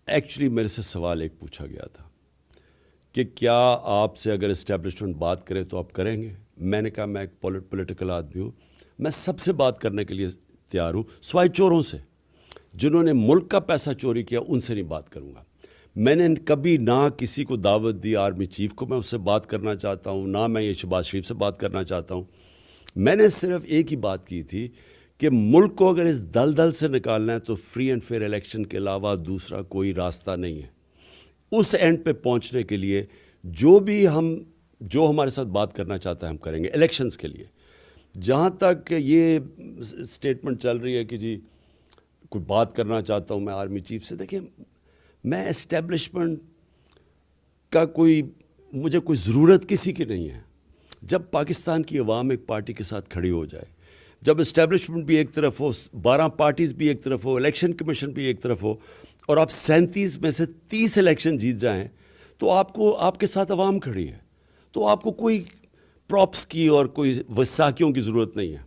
Actually میرے سے سوال ایک پوچھا گیا تھا کہ کیا آپ سے اگر اسٹیبلشمنٹ بات کرے تو آپ کریں گے. میں نے کہا میں ایک پولیٹیکل آدمی ہوں, میں سب سے بات کرنے کے لیے تیار ہوں, سوائے چوروں سے. جنہوں نے ملک کا پیسہ چوری کیا ان سے نہیں بات کروں گا. میں نے کبھی نہ کسی کو دعوت دی آرمی چیف کو میں اس سے بات کرنا چاہتا ہوں, نہ میں یہ شہباز شریف سے بات کرنا چاہتا ہوں. میں نے صرف ایک ہی بات کی تھی کہ ملک کو اگر اس دلدل سے نکالنا ہے تو فری اینڈ فیئر الیکشن کے علاوہ دوسرا کوئی راستہ نہیں ہے. اس اینڈ پہ پہنچنے کے لیے جو ہمارے ساتھ بات کرنا چاہتا ہے ہم کریں گے الیکشنز کے لیے. جہاں تک یہ اسٹیٹمنٹ چل رہی ہے کہ جی کوئی بات کرنا چاہتا ہوں میں آرمی چیف سے, دیکھیں میں اسٹیبلشمنٹ کا مجھے کوئی ضرورت کسی کی نہیں ہے. جب پاکستان کی عوام ایک پارٹی کے ساتھ کھڑی ہو جائے, جب اسٹیبلشمنٹ بھی ایک طرف ہو, 12 پارٹیز بھی ایک طرف ہو, الیکشن کمیشن بھی ایک طرف ہو, اور آپ 37 میں سے 30 الیکشن جیت جائیں تو آپ کے ساتھ عوام کھڑی ہے, تو آپ کو کوئی پراپس کی اور کوئی وثاقیوں کی ضرورت نہیں ہے.